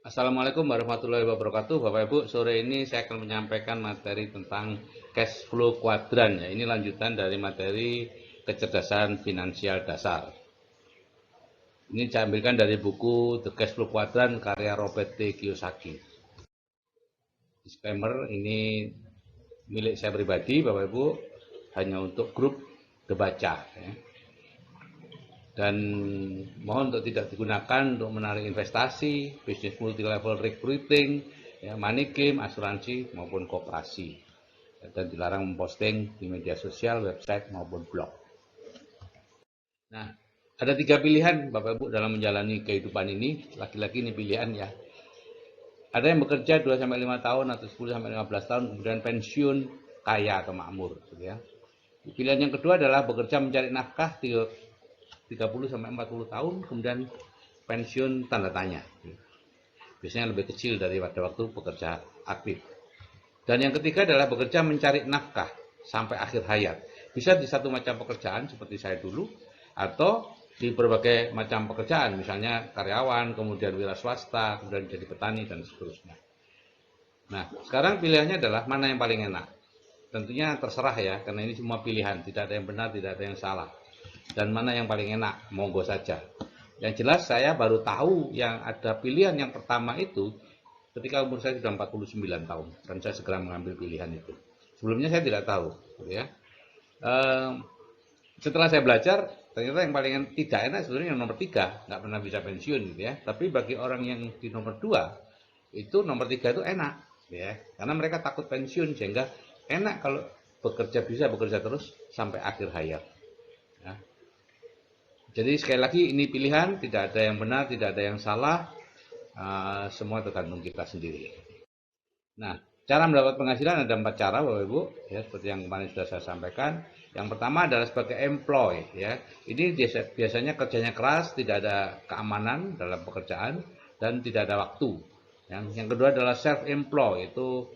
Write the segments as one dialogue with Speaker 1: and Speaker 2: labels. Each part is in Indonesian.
Speaker 1: Assalamualaikum warahmatullahi wabarakatuh. Bapak Ibu, sore ini saya akan menyampaikan materi tentang cash flow kuadran ya. Ini lanjutan dari materi kecerdasan finansial dasar. Ini saya ambilkan dari buku The Cash Flow Quadrant karya Robert T. Kiyosaki. Disclaimer, ini milik saya pribadi, Bapak Ibu, hanya untuk grup debaca ya. Dan mohon untuk tidak digunakan untuk menarik investasi, bisnis multi level recruiting, ya, money game, asuransi maupun koperasi, dan dilarang memposting di media sosial, website maupun blog. Nah, ada 3 pilihan Bapak Ibu dalam menjalani kehidupan ini. Laki-laki ini pilihan ya. Ada yang bekerja 2-5 tahun atau 10-15 tahun kemudian pensiun kaya atau makmur gitu ya. Pilihan yang kedua adalah bekerja mencari nafkah 30-40 tahun kemudian pensiun tanda tanya. Biasanya lebih kecil daripada waktu bekerja aktif. Dan yang ketiga adalah bekerja mencari nafkah sampai akhir hayat. Bisa di satu macam pekerjaan seperti saya dulu, atau di berbagai macam pekerjaan, misalnya karyawan, kemudian wira swasta, kemudian jadi petani, dan seterusnya. Nah, sekarang pilihannya adalah mana yang paling enak. Tentunya terserah ya, karena ini semua pilihan, tidak ada yang benar, tidak ada yang salah. Dan mana yang paling enak, monggo saja. Yang jelas saya baru tahu yang ada pilihan yang pertama itu ketika umur saya sudah 49 tahun dan saya segera mengambil pilihan itu. Sebelumnya saya tidak tahu, gitu ya. Setelah saya belajar, ternyata yang paling tidak enak sebenarnya yang nomor 3, nggak pernah bisa pensiun gitu ya. Tapi bagi orang yang di nomor 2, itu nomor 3 itu enak, ya, karena mereka takut pensiun sehingga enak kalau bekerja, bisa bekerja terus sampai akhir hayat. Ya. Jadi sekali lagi ini pilihan, tidak ada yang benar, tidak ada yang salah, semua tergantung kita sendiri. Nah, cara mendapat penghasilan ada 4 cara, Bapak Ibu, ya, seperti yang kemarin sudah saya sampaikan. Yang pertama adalah sebagai employee, ya. Ini biasanya kerjanya keras, tidak ada keamanan dalam pekerjaan, dan tidak ada waktu. Yang kedua adalah self-employed, itu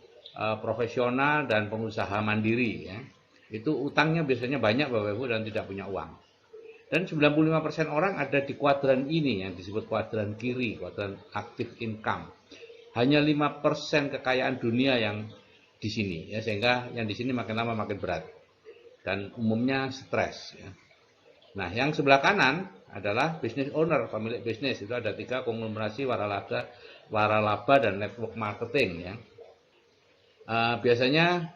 Speaker 1: profesional dan pengusaha mandiri, ya. Itu utangnya biasanya banyak, Bapak Ibu, dan tidak punya uang. Dan 95% orang ada di kuadran ini yang disebut kuadran kiri, kuadran active income. Hanya 5% kekayaan dunia yang di sini ya, sehingga yang di sini makin lama makin berat dan umumnya stres ya. Nah, yang sebelah kanan adalah business owner, pemilik bisnis. Itu ada 3 konglomerasi waralaba dan network marketing ya. Biasanya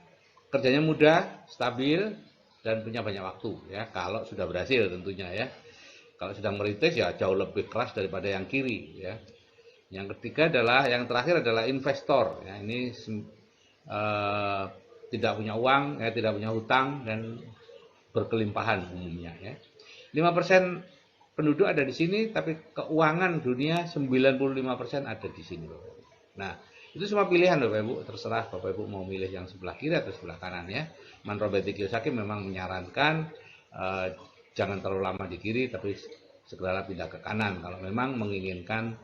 Speaker 1: kerjanya mudah, stabil, dan punya banyak waktu ya, kalau sudah berhasil tentunya ya. Kalau sedang merintis ya jauh lebih keras daripada yang kiri ya. Yang ketiga adalah, yang terakhir adalah investor. Ya, ini eh, tidak punya uang, ya, tidak punya hutang dan berkelimpahan umumnya. Ya. 5% penduduk ada di sini, tapi keuangan dunia 95% ada di sini. Nah, itu semua pilihan Bapak Ibu, terserah Bapak Ibu mau milih yang sebelah kiri atau sebelah kanan ya. Robert Kiyosaki memang menyarankan eh, jangan terlalu lama di kiri, tapi segera pindah ke kanan kalau memang menginginkan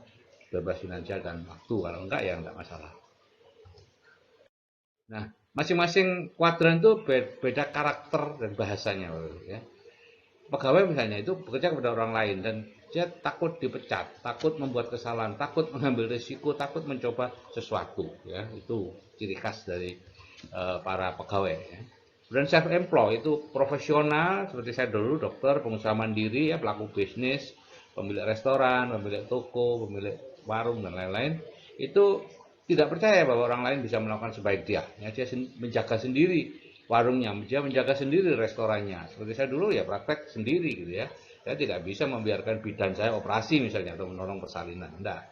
Speaker 1: bebas finansial dan waktu. Kalau enggak ya enggak masalah. Nah, masing-masing kuadran itu beda karakter dan bahasanya, ya. Pegawai misalnya itu bekerja kepada orang lain dan dia takut dipecat, takut membuat kesalahan, takut mengambil risiko, takut mencoba sesuatu, ya. Itu ciri khas dari para pegawai, ya. Dan self employed itu profesional seperti saya dulu, dokter, pengusaha mandiri ya, pelaku bisnis, pemilik restoran, pemilik toko, pemilik warung dan lain-lain, itu tidak percaya bahwa orang lain bisa melakukan sebaik dia. Ya, dia menjaga sendiri warungnya, dia menjaga sendiri restorannya. Seperti saya dulu ya praktek sendiri gitu ya. Saya tidak bisa membiarkan bidan saya operasi misalnya atau menolong persalinan. Enggak.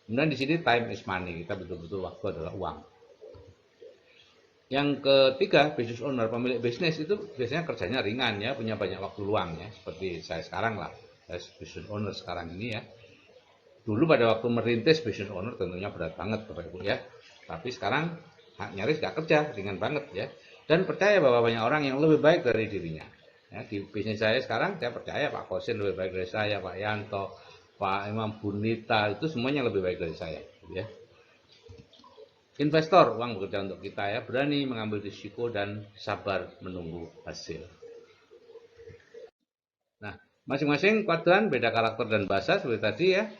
Speaker 1: Kemudian di sini time is money, kita betul-betul waktu adalah uang. Yang ketiga, business owner, pemilik bisnis itu biasanya kerjanya ringan ya, punya banyak waktu luang ya, seperti saya sekarang lah. Saya business owner sekarang ini ya. Dulu pada waktu merintis business owner tentunya berat banget Bapak Ibu ya. Tapi sekarang nyaris gak kerja, ringan banget ya. Dan percaya bahwa banyak orang yang lebih baik dari dirinya. Ya, di bisnis saya sekarang saya percaya Pak Kosin lebih baik dari saya, Pak Yanto, Pak Imam Bunita, itu semuanya lebih baik dari saya. Ya. Investor, uang bekerja untuk kita ya, berani mengambil risiko dan sabar menunggu hasil. Nah, masing-masing kuadran beda karakter dan bahasa seperti tadi ya.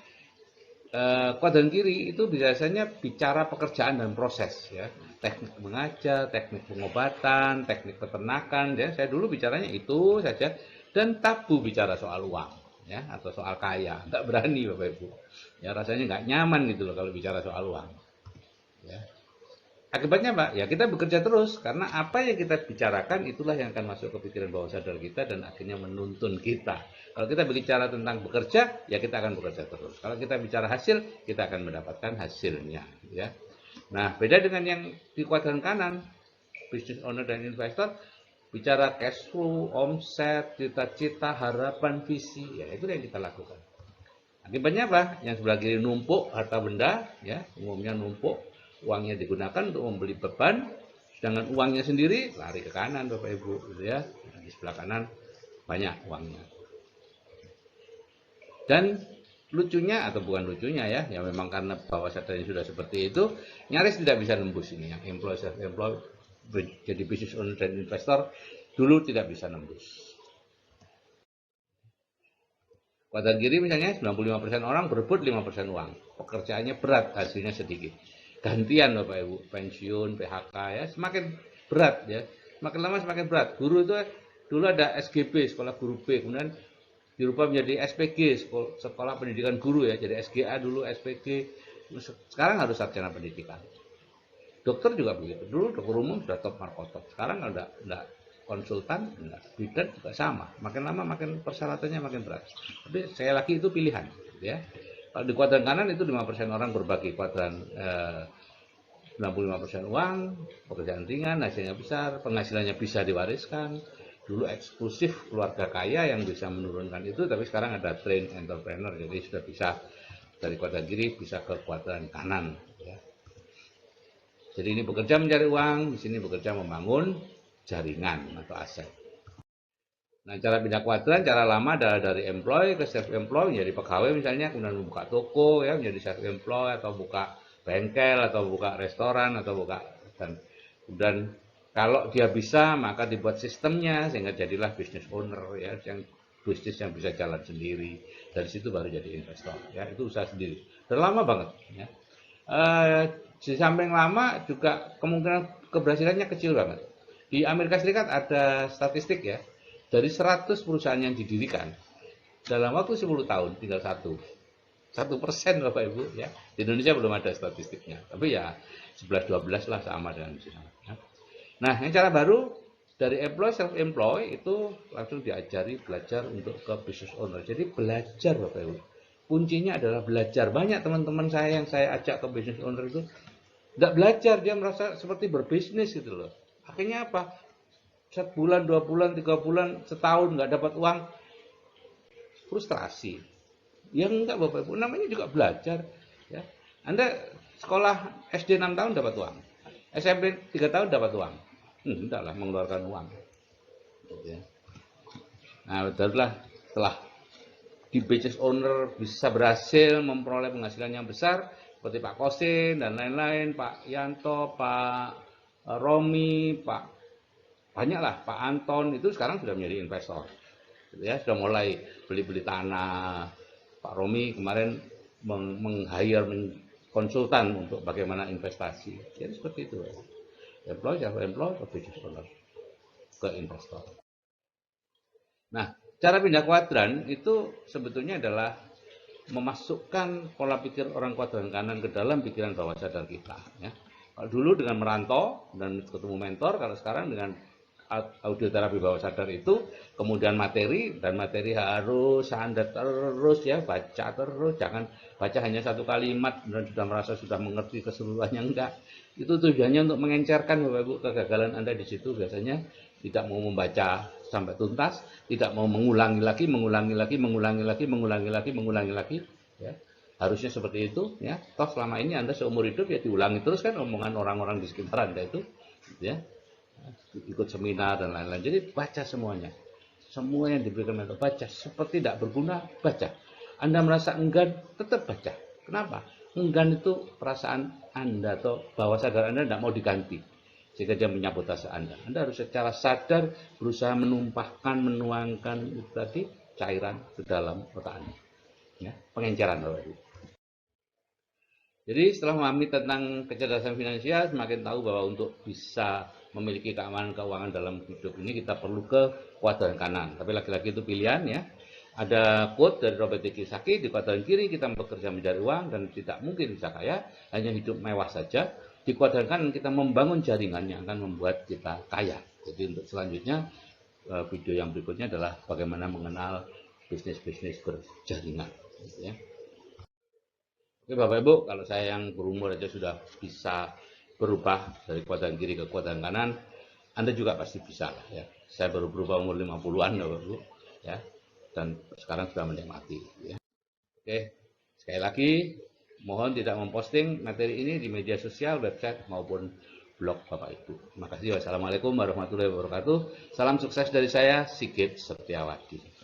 Speaker 1: Kuadran kiri itu biasanya bicara pekerjaan dan proses ya, teknik mengajar, teknik pengobatan, teknik peternakan ya. Saya dulu bicaranya itu saja dan tabu bicara soal uang ya atau soal kaya, nggak berani Bapak Ibu. Ya rasanya nggak nyaman gitu loh kalau bicara soal uang. Ya. Akibatnya Pak, ya kita bekerja terus karena apa yang kita bicarakan itulah yang akan masuk ke pikiran bawah sadar kita dan akhirnya menuntun kita. Kalau kita bicara tentang bekerja, ya kita akan bekerja terus. Kalau kita bicara hasil, kita akan mendapatkan hasilnya. Ya. Nah, beda dengan yang di kuadran kanan, business owner dan investor, bicara cash flow, omset, cita-cita, harapan, visi, ya itu yang kita lakukan. Akibatnya apa? Yang sebelah kiri numpuk harta benda, ya umumnya numpuk, uangnya digunakan untuk membeli beban, sedangkan uangnya sendiri lari ke kanan Bapak Ibu, gitu ya. Di sebelah kanan banyak uangnya. Dan lucunya atau bukan lucunya ya memang karena bawah sadarnya sudah seperti itu, nyaris tidak bisa nembus ini yang employee self employed jadi business owner dan investor dulu tidak bisa nembus. Kuadran kiri misalnya 95% orang berebut 5% uang. Pekerjaannya berat, hasilnya sedikit. Gantian Bapak Ibu, pensiun, PHK ya, semakin berat ya. Semakin lama semakin berat. Guru itu dulu ada SGB, sekolah guru B, kemudian dirubah menjadi SPG, sekolah pendidikan guru ya, jadi SGA dulu, SPG. Sekarang harus sarjana pendidikan. Dokter juga begitu. Dulu dokter umum sudah top markotop. Sekarang enggak konsultan, enggak. Bidan juga sama. Makin lama makin persyaratannya makin berat. Tapi sekali lagi itu pilihan, ya. Kalau di kuadran kanan itu 5% orang berbagi kuadran 95% uang, pekerjaan ringan, hasilnya besar, penghasilannya bisa diwariskan. Dulu eksklusif keluarga kaya yang bisa menurunkan itu, tapi sekarang ada train entrepreneur, jadi sudah bisa dari kuadran kiri bisa ke kuadran kanan. Ya. Jadi ini bekerja mencari uang, di sini bekerja membangun jaringan atau aset. Nah, cara pindah kuadran, cara lama adalah dari employee ke self employed, menjadi pegawai misalnya, kemudian buka toko ya, menjadi self employed atau buka bengkel atau buka restoran atau buka dan kalau dia bisa maka dibuat sistemnya sehingga jadilah business owner ya, yang bisnis yang bisa jalan sendiri. Dari situ baru jadi investor ya, itu usaha sendiri. Dan lama banget ya. Di samping lama juga kemungkinan keberhasilannya kecil banget. Di Amerika Serikat ada statistik ya, dari 100 perusahaan yang didirikan dalam waktu 10 tahun tinggal 1% Bapak Ibu ya. Di Indonesia belum ada statistiknya, tapi ya 11-12 lah sama dengan di sana. Ya. Nah, yang cara baru dari employee self employed itu langsung diajari belajar untuk ke business owner. Jadi belajar Bapak Ibu. Kuncinya adalah belajar. Banyak teman-teman saya yang saya ajak ke business owner itu nggak belajar, dia merasa seperti berbisnis gitu loh. Akhirnya apa? Sebulan, 2 bulan, 3 bulan, setahun nggak dapat uang, frustrasi. Yang enggak Bapak Ibu, namanya juga belajar. Ya. Anda sekolah SD 6 tahun dapat uang, SMP 3 tahun dapat uang. Enggak lah mengeluarkan uang. Ya. Nah, barulah setelah di business owner bisa berhasil memperoleh penghasilan yang besar, seperti Pak Kosin dan lain-lain, Pak Yanto, Pak Romi, Pak banyaklah, Pak Anton itu sekarang sudah menjadi investor, ya sudah mulai beli-beli tanah. Pak Romi kemarin meng-hire konsultan untuk bagaimana investasi. Jadi seperti itu. Employee, self-employed, ke business owner, ke investor. Nah, cara pindah kuadran itu sebetulnya adalah memasukkan pola pikir orang kuadran kanan ke dalam pikiran bawah sadar kita. Ya. Kalau dulu dengan merantau dan ketemu mentor, kalau sekarang dengan audio terapi bawah sadar itu, kemudian materi, dan materi harus Anda terus ya, baca terus, jangan baca hanya satu kalimat dan sudah merasa sudah mengerti keseluruhannya, enggak. Itu tujuannya untuk mengencerkan Bapak Ibu kegagalan Anda di situ biasanya tidak mau membaca sampai tuntas, tidak mau mengulangi lagi, ya. Harusnya seperti itu ya. Toh selama ini Anda seumur hidup ya diulangi terus kan omongan orang-orang di sekitar Anda itu, ya. Ikut seminar dan lain-lain. Jadi baca semuanya. Semua yang diberikan mentor baca. Seperti tidak berguna, baca. Anda merasa enggan, tetap baca. Kenapa? Enggan itu perasaan Anda atau bawah sadar Anda tidak mau diganti. Sehingga dia menyabotase Anda. Anda harus secara sadar berusaha menumpahkan, menuangkan itu tadi cairan ke dalam otak Anda. Ya, pengenceran Bapak Ibu. Jadi setelah memahami tentang kecerdasan finansial, semakin tahu bahwa untuk bisa memiliki keamanan keuangan dalam hidup ini kita perlu ke kuadran kanan. Tapi lagi-lagi itu pilihan ya. Ada quote dari Robert Kiyosaki, di kuadran kiri kita bekerja mencari uang dan tidak mungkin bisa kaya, hanya hidup mewah saja. Di kuadran kanan kita membangun jaringan yang akan membuat kita kaya. Jadi untuk selanjutnya video yang berikutnya adalah bagaimana mengenal bisnis-bisnis berjaringan. Gitu ya. Oke Bapak Ibu, kalau saya yang berumur aja sudah bisa berubah dari kuadran kiri ke kuadran kanan, Anda juga pasti bisa lah ya. Saya baru berubah umur 50-an Bapak Ibu ya. Dan sekarang sudah menikmati ya. Oke, sekali lagi mohon tidak memposting materi ini di media sosial, website maupun blog Bapak Ibu. Terima kasih. Wassalamualaikum warahmatullahi wabarakatuh. Salam sukses dari saya, Sigit Setiawadi.